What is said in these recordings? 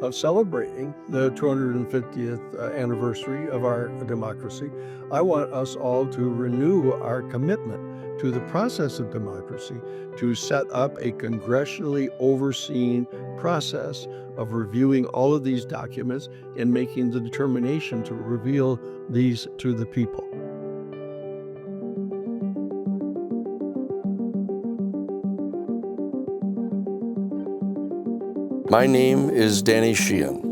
of celebrating the 250th anniversary of our democracy, I want us all to renew our commitment to the process of democracy, to set up a congressionally overseen process of reviewing all of these documents and making the determination to reveal these to the people. My name is Danny Sheehan.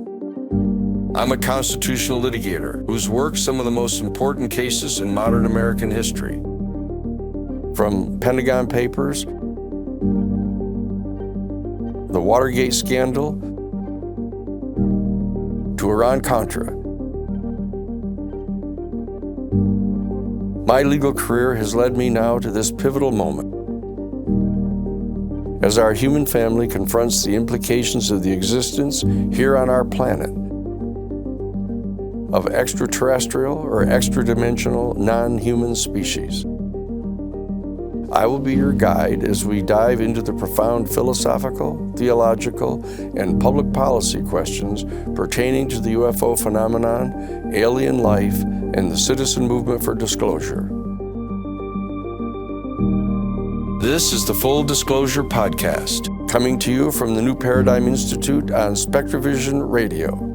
I'm a constitutional litigator who's worked some of the most important cases in modern American history. From Pentagon Papers, the Watergate scandal, to Iran-Contra. My legal career has led me now to this pivotal moment. As our human family confronts the implications of the existence here on our planet of extraterrestrial or extra-dimensional non-human species. I will be your guide as we dive into the profound philosophical, theological, and public policy questions pertaining to the UFO phenomenon, alien life, and the citizen movement for disclosure. This is the Full Disclosure Podcast, coming to you from the New Paradigm Institute on SpectraVision Radio.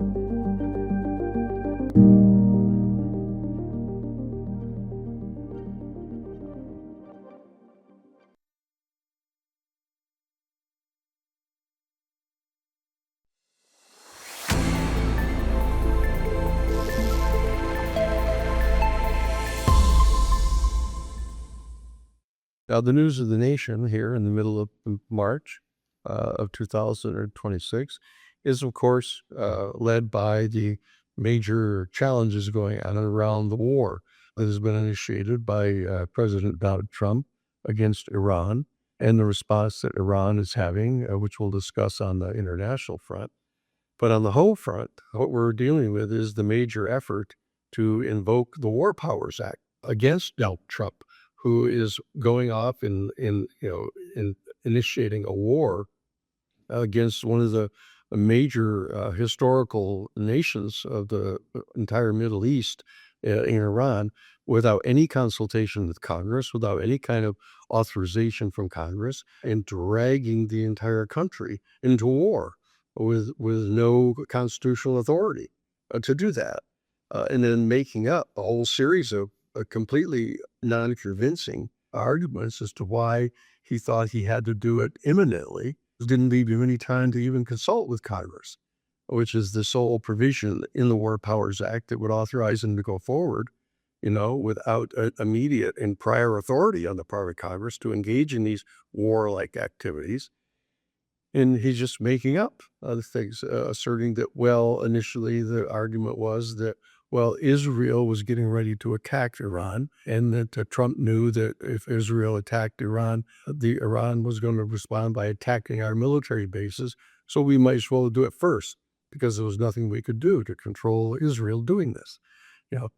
Now, the news of the nation here in the middle of March of 2026 is, of course, led by the major challenges going on around the war that has been initiated by President Donald Trump against Iran and the response that Iran is having, which we'll discuss on the international front. But on the home front, what we're dealing with is the major effort to invoke the War Powers Act against Donald Trump, who is going off in initiating a war against one of the major historical nations of the entire Middle East, in Iran, without any consultation with Congress, without any kind of authorization from Congress, and dragging the entire country into war with no constitutional authority to do that, and then making up a whole series of completely non-convincing arguments as to why he thought he had to do it imminently. Didn't leave him any time to even consult with Congress, which is the sole provision in the War Powers Act that would authorize him to go forward, without immediate and prior authority on the part of Congress to engage in these warlike activities. And he's just making up other things, asserting that, initially the argument was that, Israel was getting ready to attack Iran, and that Trump knew that if Israel attacked Iran, Iran was going to respond by attacking our military bases, so we might as well do it first, because there was nothing we could do to control Israel doing this.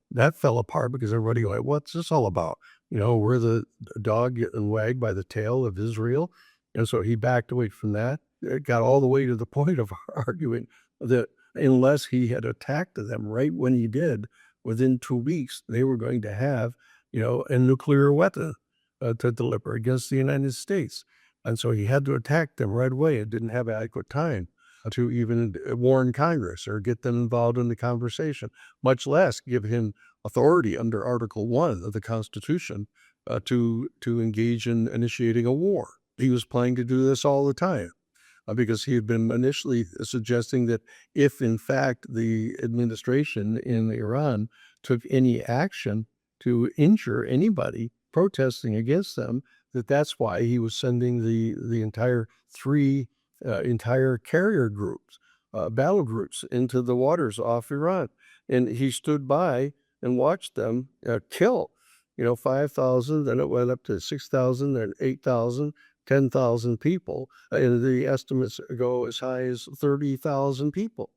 That fell apart because everybody went, what's this all about? We're the dog getting wagged by the tail of Israel. And so he backed away from that. It got all the way to the point of arguing that unless he had attacked them right when he did, within 2 weeks, they were going to have, a nuclear weapon to deliver against the United States. And so he had to attack them right away. It didn't have adequate time to even warn Congress or get them involved in the conversation, much less give him authority under Article 1 of the Constitution to engage in initiating a war. He was planning to do this all the time because he had been initially suggesting that if, in fact, the administration in Iran took any action to injure anybody protesting against them, that's why he was sending the entire entire carrier groups, battle groups, into the waters off Iran. And he stood by and watched them kill, 5,000, then it went up to 6,000, then 8,000, 10,000 people, and the estimates go as high as 30,000 people.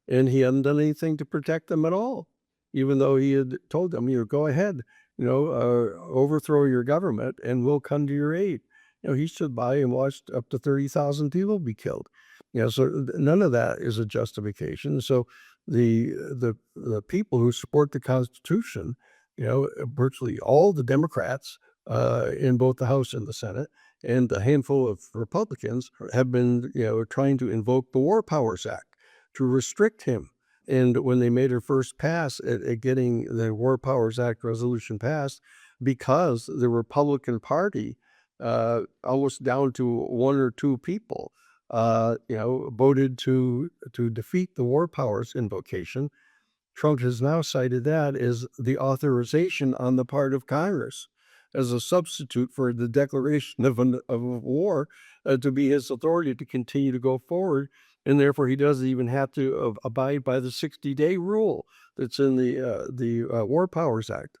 And he hadn't done anything to protect them at all, even though he had told them, go ahead, overthrow your government and we'll come to your aid. He stood by and watched up to 30,000 people be killed. So none of that is a justification. So the people who support the Constitution, virtually all the Democrats in both the House and the Senate, and a handful of Republicans have been, trying to invoke the War Powers Act to restrict him. And when they made their first pass at getting the War Powers Act resolution passed, because the Republican Party, almost down to one or two people, voted to defeat the war powers invocation. Trump has now cited that as the authorization on the part of Congress as a substitute for the declaration of a war, to be his authority to continue to go forward. And therefore, he doesn't even have to abide by the 60-day rule that's in the War Powers Act.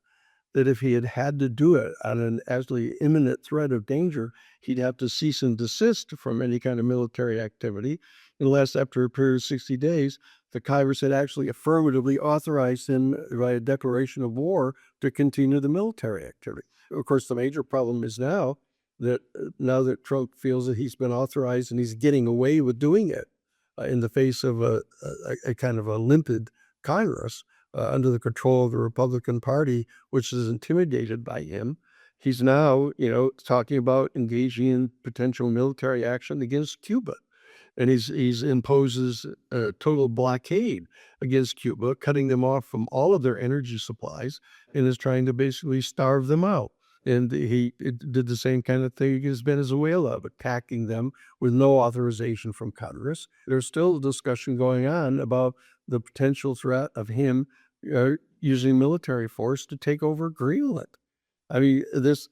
That if he had to do it on an actually imminent threat of danger, he'd have to cease and desist from any kind of military activity, unless after a period of 60 days, the Congress had actually affirmatively authorized him by a declaration of war to continue the military activity. Of course, the major problem is now that Trump feels that he's been authorized and he's getting away with doing it in the face of a kind of a limpid Congress, under the control of the Republican Party, which is intimidated by him. He's now, talking about engaging in potential military action against Cuba. And he's imposes a total blockade against Cuba, cutting them off from all of their energy supplies, and is trying to basically starve them out. And he did the same kind of thing against Venezuela, attacking them with no authorization from Congress. There's still a discussion going on about the potential threat of him using military force to take over Greenland. I mean, this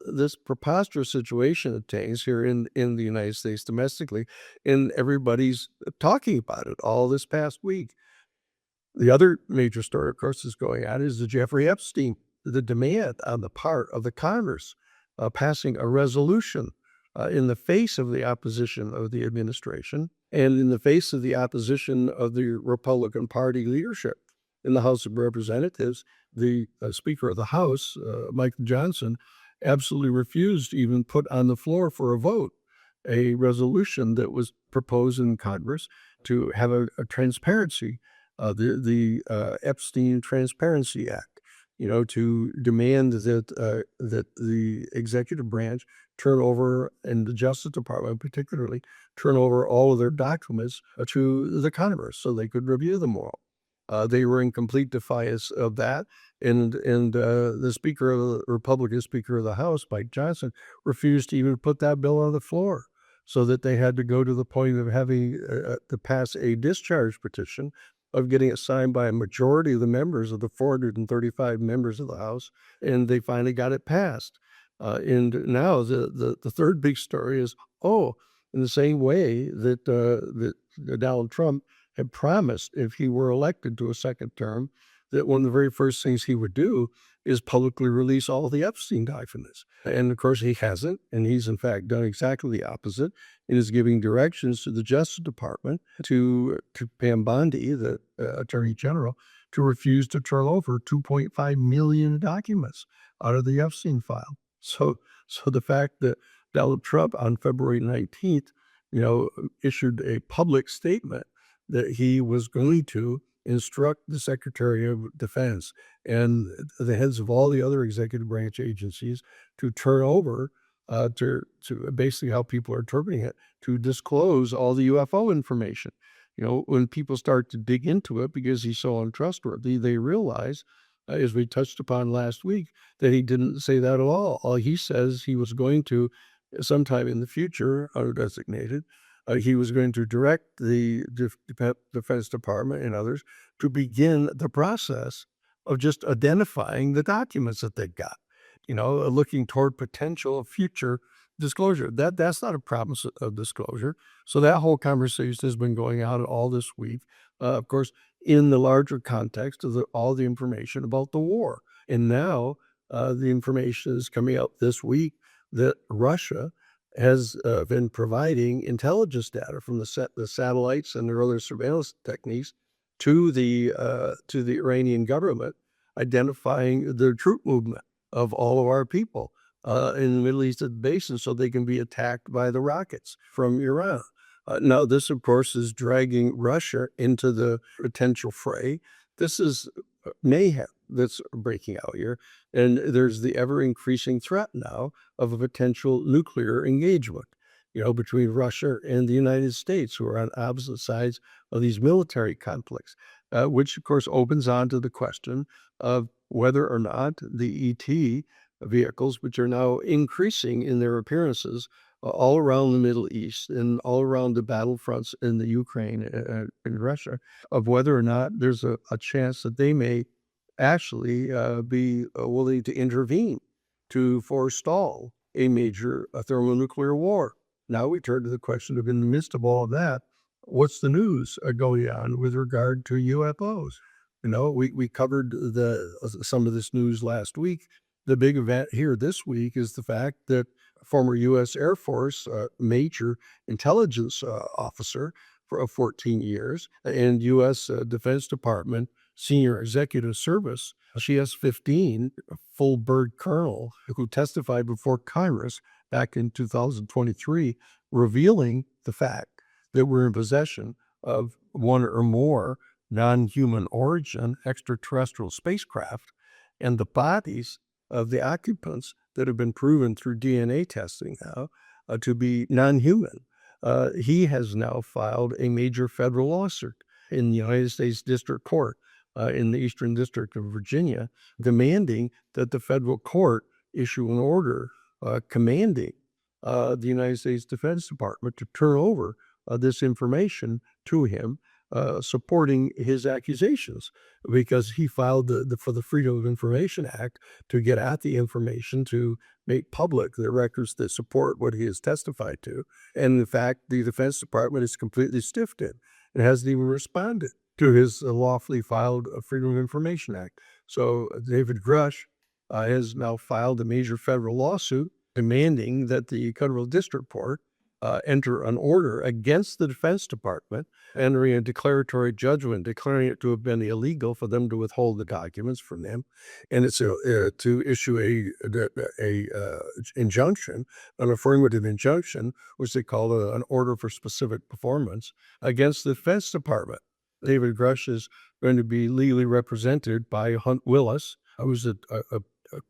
preposterous situation obtains here in the United States domestically, and everybody's talking about it all this past week. The other major story, of course, is going on is the Jeffrey Epstein, the demand on the part of the Congress passing a resolution in the face of the opposition of the administration and in the face of the opposition of the Republican Party leadership. In the House of Representatives, the Speaker of the House, Michael Johnson, absolutely refused to even put on the floor for a vote a resolution that was proposed in Congress to have a transparency, the Epstein Transparency Act, to demand that the executive branch turn over, and the Justice Department particularly, turn over all of their documents to the Congress so they could review them all. They were in complete defiance of that, and the Speaker of the Republican Speaker of the House, Mike Johnson, refused to even put that bill on the floor, so that they had to go to the point of having to pass a discharge petition, of getting it signed by a majority of the members of the 435 members of the House, and they finally got it passed. And now the third big story is, in the same way that Donald Trump had promised, if he were elected to a second term, that one of the very first things he would do is publicly release all the Epstein documents. And of course, he hasn't. And he's in fact done exactly the opposite, and is giving directions to the Justice Department, to Pam Bondi, the Attorney General, to refuse to turn over 2.5 million documents out of the Epstein file. So the fact that Donald Trump on February 19th, issued a public statement that he was going to instruct the Secretary of Defense and the heads of all the other executive branch agencies to turn over, to basically, how people are interpreting it, to disclose all the UFO information. When people start to dig into it, because he's so untrustworthy, they realize, as we touched upon last week, that he didn't say that at all. All he says, he was going to, sometime in the future, undesignated, he was going to direct the Defense Department and others to begin the process of just identifying the documents that they've got, looking toward potential future disclosure. That's not a promise of disclosure. So that whole conversation has been going on all this week, of course, in the larger context of all the information about the war. And now the information is coming out this week that Russia has been providing intelligence data from the satellites and their other surveillance techniques to the Iranian government, identifying the troop movement of all of our people in the Middle East basin, so they can be attacked by the rockets from Iran. Now, this, of course, is dragging Russia into the potential fray. This is mayhem that's breaking out here. And there's the ever increasing threat now of a potential nuclear engagement, between Russia and the United States, who are on opposite sides of these military conflicts, which, of course, opens on to the question of whether or not the ET vehicles, which are now increasing in their appearances all around the Middle East and all around the battlefronts in the Ukraine and Russia, of whether or not there's a chance that they may actually be willing to intervene to forestall a major thermonuclear war. Now we turn to the question of, in the midst of all of that, what's the news going on with regard to UFOs? We covered some of this news last week. The big event here this week is the fact that former U.S. Air Force major intelligence officer for 14 years and U.S. Defense Department senior executive service, CS-15 full bird colonel who testified before Congress back in 2023, revealing the fact that we're in possession of one or more non-human origin extraterrestrial spacecraft, and the bodies of the occupants that have been proven through DNA testing now to be non-human. He has now filed a major federal lawsuit in the United States District Court in the Eastern District of Virginia, demanding that the federal court issue an order commanding the United States Defense Department to turn over this information to him, supporting his accusations, because he filed for the Freedom of Information Act to get at the information, to make public the records that support what he has testified to. And in fact, the Defense Department is completely stiffed it and hasn't even responded to his lawfully filed Freedom of Information Act. So David Grush has now filed a major federal lawsuit demanding that the Federal District Court enter an order against the Defense Department, entering a declaratory judgment, declaring it to have been illegal for them to withhold the documents from them, and it's to issue a injunction, an affirmative injunction, which they call an order for specific performance, against the Defense Department. David Grush is going to be legally represented by Hunt Willis, who's a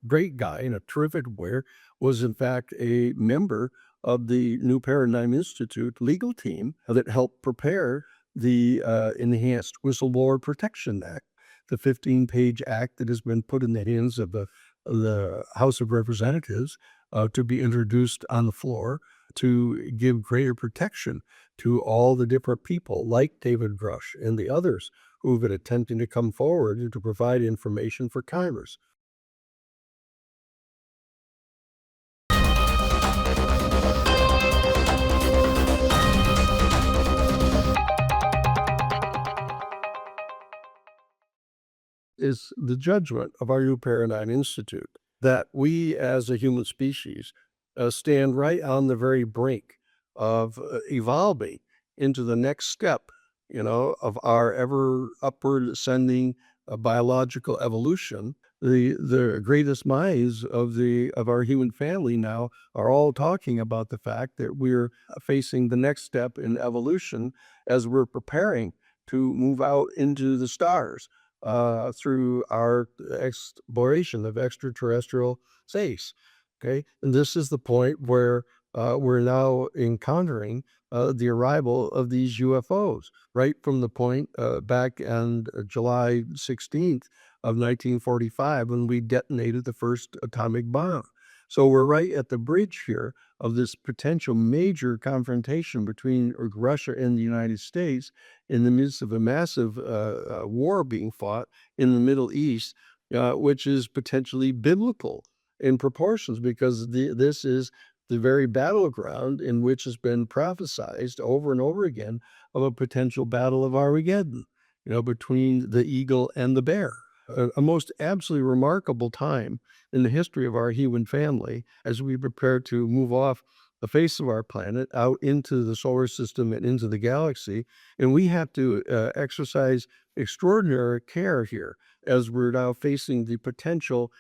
great guy and a terrific lawyer, was in fact a member of the New Paradigm Institute legal team that helped prepare the Enhanced Whistleblower Protection Act, the 15-page act that has been put in the hands of the House of Representatives to be introduced on the floor to give greater protection to all the different people like David Grush and the others who've been attempting to come forward to provide information for Congress. Is the judgment of our New Paradigm Institute that we as a human species stand right on the very brink of evolving into the next step, of our ever upward ascending biological evolution. The greatest minds of our human family now are all talking about the fact that we're facing the next step in evolution as we're preparing to move out into the stars through our exploration of extraterrestrial space. Okay, and this is the point where we're now encountering the arrival of these UFOs, right from the point back on July 16th of 1945 when we detonated the first atomic bomb. So we're right at the bridge here of this potential major confrontation between Russia and the United States in the midst of a massive war being fought in the Middle East, which is potentially biblical in proportions, because this is the very battleground in which has been prophesized over and over again of a potential battle of Armageddon, between the eagle and the bear. A most absolutely remarkable time in the history of our human family as we prepare to move off the face of our planet out into the solar system and into the galaxy. And we have to exercise extraordinary care here as we're now facing the potential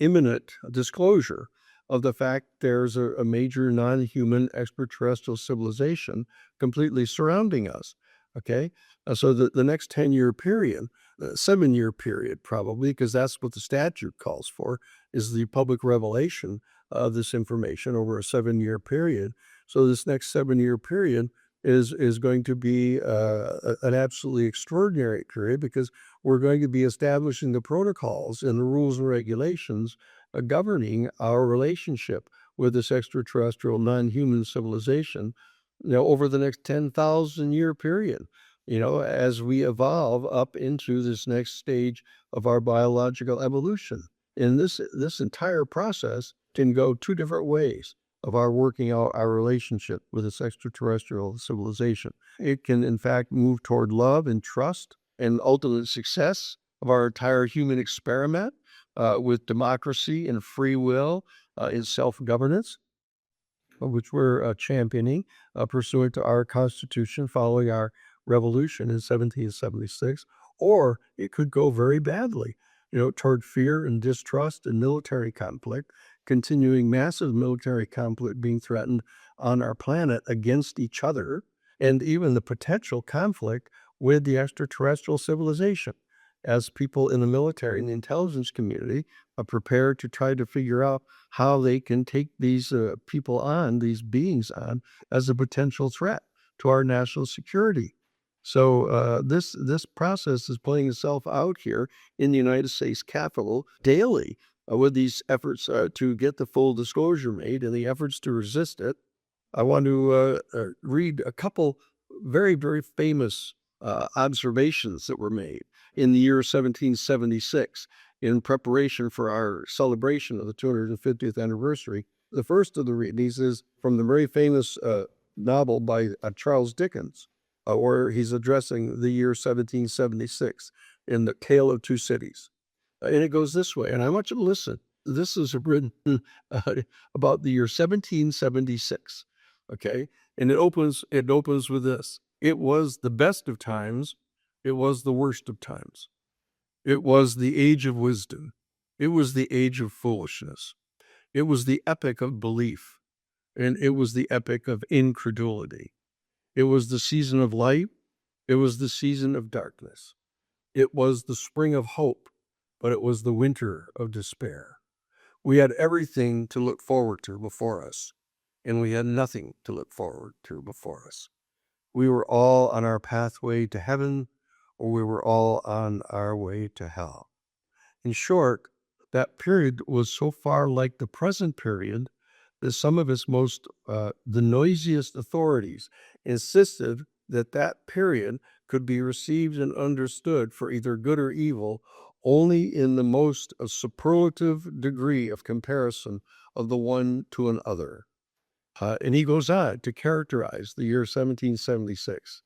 imminent disclosure of the fact there's a major non-human extraterrestrial civilization completely surrounding us. Okay. So the next 10-year period, 7-year period, probably, because that's what the statute calls for, is the public revelation of this information over a 7-year period. So this next 7-year period is going to be an absolutely extraordinary period, because we're going to be establishing the protocols and the rules and regulations governing our relationship with this extraterrestrial non-human civilization, over the next 10,000 year period, as we evolve up into this next stage of our biological evolution. And this entire process can go two different ways of our working out our relationship with this extraterrestrial civilization. It can, in fact, move toward love and trust and ultimate success of our entire human experiment with democracy and free will and self-governance, which we're championing pursuant to our Constitution following our revolution in 1776, or it could go very badly, toward fear and distrust and military conflict, continuing massive military conflict being threatened on our planet against each other, and even the potential conflict with the extraterrestrial civilization, as people in the military and the intelligence community are prepared to try to figure out how they can take these people on, these beings on, as a potential threat to our national security. So this process is playing itself out here in the United States Capitol daily, with these efforts to get the full disclosure made and the efforts to resist it. I want to read a couple very, very famous observations that were made in the year 1776 in preparation for our celebration of the 250th anniversary. The first of the readings is from the very famous novel by Charles Dickens, where he's addressing the year 1776 in The Tale of Two Cities. And it goes this way, and I want you to listen. This is written about the year 1776, okay? And it opens with this. It was the best of times. It was the worst of times. It was the age of wisdom. It was the age of foolishness. It was the epoch of belief. And it was the epoch of incredulity. It was the season of light. It was the season of darkness. It was the spring of hope, but it was the winter of despair. We had everything to look forward to before us, and we had nothing to look forward to before us. We were all on our pathway to heaven, or we were all on our way to hell. In short, that period was so far like the present period that some of its most, the noisiest authorities insisted that that period could be received and understood for either good or evil only in the most superlative degree of comparison of the one to another. And he goes on to characterize the year 1776.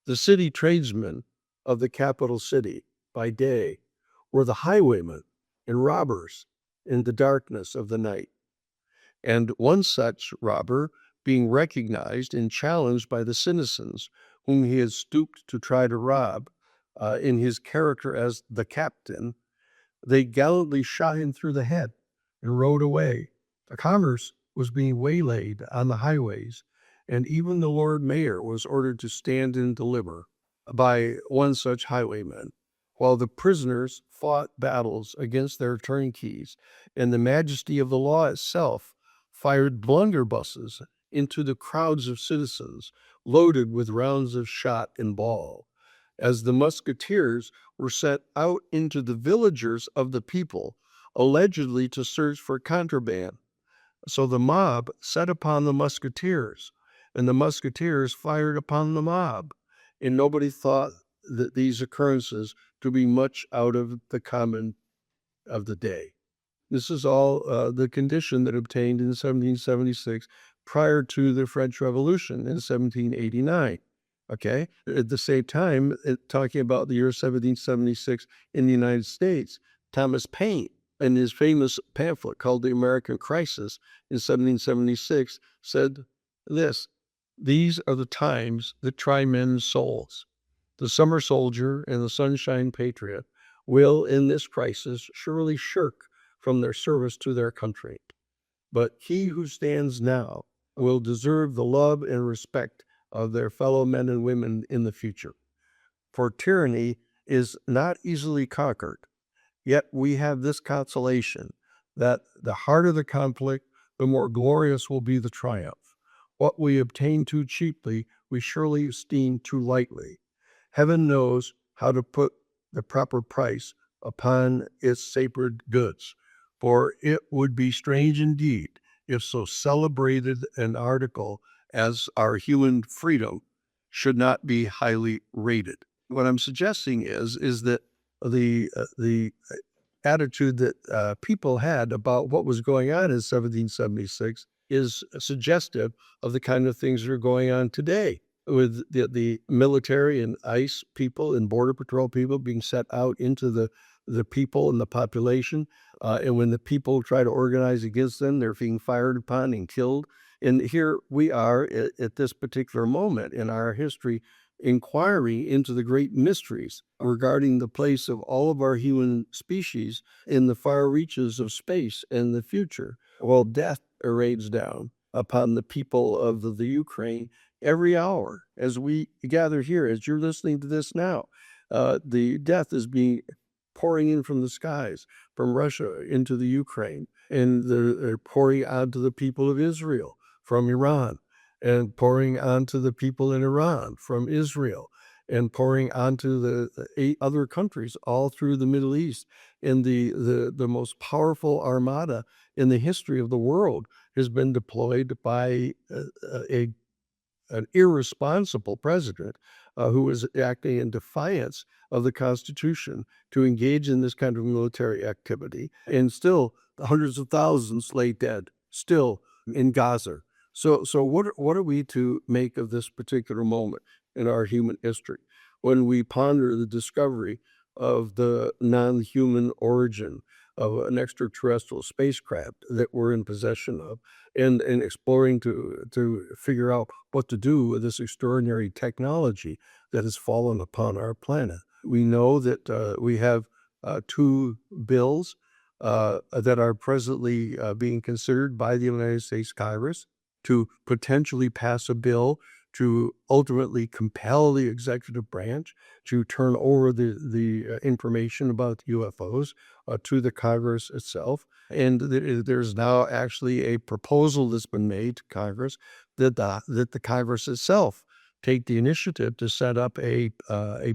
The city tradesmen of the capital city by day were the highwaymen and robbers in the darkness of the night. And one such robber, being recognized and challenged by the citizens whom he had stooped to try to rob, in his character as the captain, they gallantly shot him through the head and rode away. The commerce was being waylaid on the highways, and even the Lord Mayor was ordered to stand and deliver by one such highwayman, while the prisoners fought battles against their turnkeys, and the majesty of the law itself fired blunderbusses into the crowds of citizens loaded with rounds of shot and ball, as the musketeers were sent out into the villagers of the people, allegedly to search for contraband. So the mob set upon the musketeers, and the musketeers fired upon the mob, and nobody thought that these occurrences to be much out of the common of the day. This is all the condition that obtained in 1776 prior to the French Revolution in 1789. Okay. At the same time, talking about the year 1776 in the United States, Thomas Paine, in his famous pamphlet called The American Crisis in 1776, said this: "These are the times that try men's souls. The summer soldier and the sunshine patriot will, in this crisis, surely shirk from their service to their country. but he who stands now will deserve the love and respect of their fellow men and women in the future. For tyranny is not easily conquered, yet we have this consolation that the harder the conflict, the more glorious will be the triumph. What we obtain too cheaply, we surely esteem too lightly. Heaven knows how to put the proper price upon its sacred goods, for it would be strange indeed if so celebrated an article as our human freedom should not be highly rated. What I'm suggesting is that the attitude that people had about what was going on in 1776 is suggestive of the kind of things that are going on today, with the military and ICE people and Border Patrol people being set out into the people and the population. And when the people try to organize against them, they're being fired upon and killed. And here we are at this particular moment in our history, inquiring into the great mysteries regarding the place of all of our human species in the far reaches of space and the future, while death raids down upon the people of the Ukraine every hour as we gather here, as you're listening to this now. The death is being pouring in from the skies, from Russia into the Ukraine, and they're pouring onto the people of Israel from Iran, and pouring onto the people in Iran from Israel, and pouring onto the 8 other countries all through the Middle East. And the most powerful armada in the history of the world has been deployed by an irresponsible president who was acting in defiance of the Constitution to engage in this kind of military activity. And still, hundreds of thousands lay dead, still in Gaza. So what are we to make of this particular moment in our human history when we ponder the discovery of the non-human origin of an extraterrestrial spacecraft that we're in possession of, and exploring to figure out what to do with this extraordinary technology that has fallen upon our planet? We know that we have 2 bills that are presently being considered by the United States Congress to potentially pass a bill to ultimately compel the executive branch to turn over the information about UFOs to the Congress itself. And there's now actually a proposal that's been made to Congress that the Congress itself take the initiative to set up a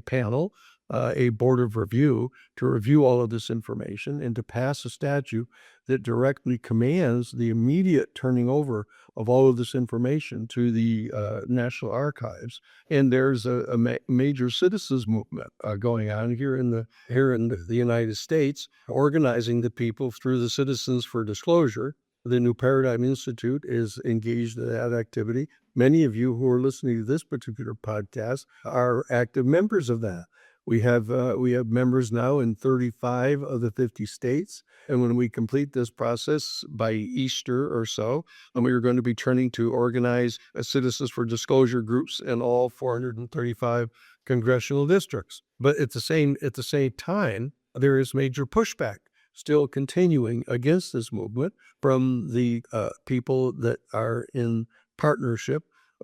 panel, a board of review, to review all of this information and to pass a statute that directly commands the immediate turning over of all of this information to the National Archives. And there's a major citizens movement going on here in the United States, organizing the people through the Citizens for Disclosure. The New Paradigm Institute is engaged in that activity. Many of you who are listening to this particular podcast are active members of that. We have members now in 35 of the 50 states. And when we complete this process by Easter or so, and we are going to be turning to organize Citizens for Disclosure groups in all 435 congressional districts. But at the same time, there is major pushback still continuing against this movement from the people that are in partnership,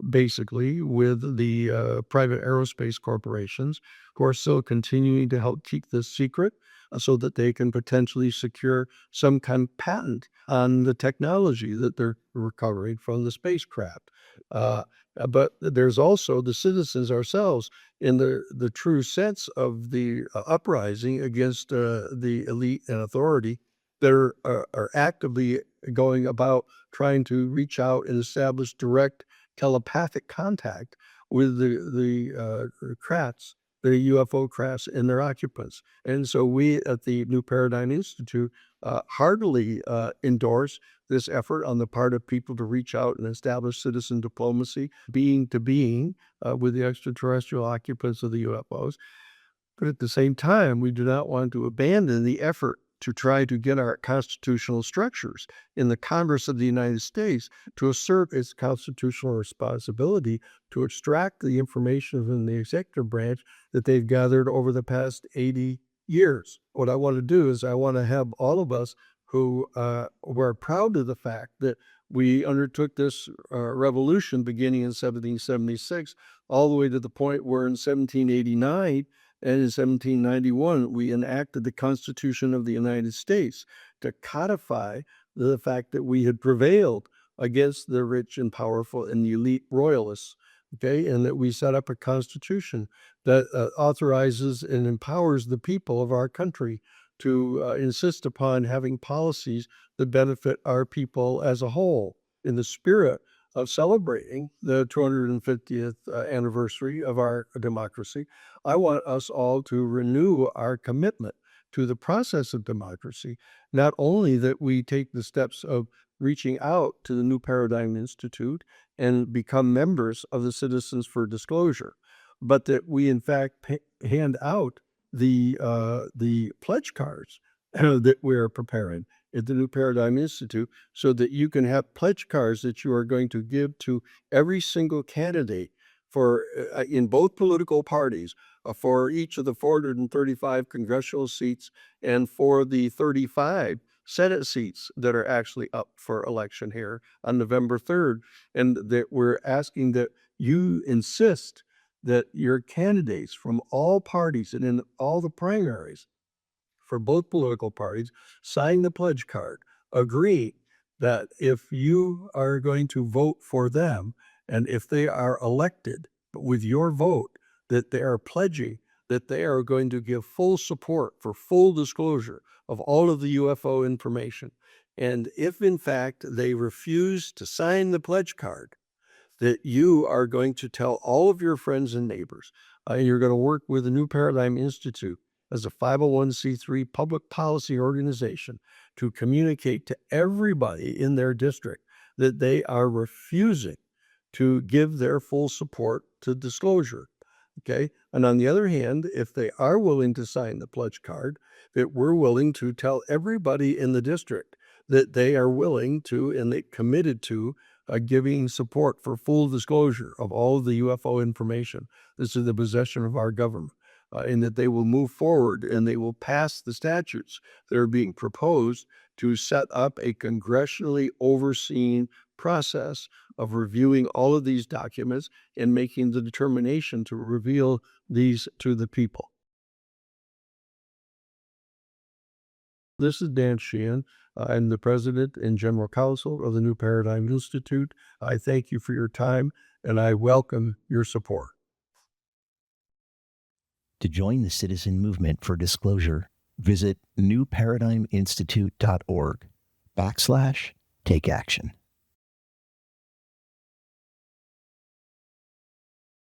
basically, with the private aerospace corporations, who are still continuing to help keep this secret so that they can potentially secure some kind of patent on the technology that they're recovering from the spacecraft. But there's also the citizens ourselves, in the true sense of the uprising against the elite and authority, that are actively going about trying to reach out and establish direct telepathic contact with the crafts, the UFO crafts and their occupants. And so we at the New Paradigm Institute heartily endorse this effort on the part of people to reach out and establish citizen diplomacy, being to being, with the extraterrestrial occupants of the UFOs. But at the same time, we do not want to abandon the effort to try to get our constitutional structures in the Congress of the United States to assert its constitutional responsibility to extract the information from the executive branch that they've gathered over the past 80 years. What I want to do is I want to have all of us who were proud of the fact that we undertook this revolution beginning in 1776, all the way to the point where in 1789 and in 1791 we enacted the Constitution of the United States to codify the fact that we had prevailed against the rich and powerful and the elite royalists. Okay, and that we set up a constitution that authorizes and empowers the people of our country to insist upon having policies that benefit our people as a whole. In the spirit of celebrating the 250th anniversary of our democracy, I want us all to renew our commitment to the process of democracy, not only that we take the steps of reaching out to the New Paradigm Institute and become members of the Citizens for Disclosure, but that we in fact hand out the pledge cards that we're preparing at the New Paradigm Institute, so that you can have pledge cards that you are going to give to every single candidate for in both political parties, for each of the 435 congressional seats and for the 35 Senate seats that are actually up for election here on November 3rd. And that we're asking that you insist that your candidates from all parties and in all the primaries for both political parties sign the pledge card, agree that if you are going to vote for them and if they are elected with your vote, that they are pledging that they are going to give full support for full disclosure of all of the UFO information. And if in fact they refuse to sign the pledge card, that you are going to tell all of your friends and neighbors, you're going to work with the New Paradigm Institute as a 501c3 public policy organization to communicate to everybody in their district that they are refusing to give their full support to disclosure. Okay. And on the other hand, if they are willing to sign the pledge card, that we're willing to tell everybody in the district that they are willing to and they committed to giving support for full disclosure of all of the UFO information that's in the possession of our government, and that they will move forward and they will pass the statutes that are being proposed to set up a congressionally overseen process of reviewing all of these documents and making the determination to reveal these to the people. This is Dan Sheehan. I'm the president and general counsel of the New Paradigm Institute. I thank you for your time and I welcome your support. To join the citizen movement for disclosure, visit newparadigminstitute.org/take action.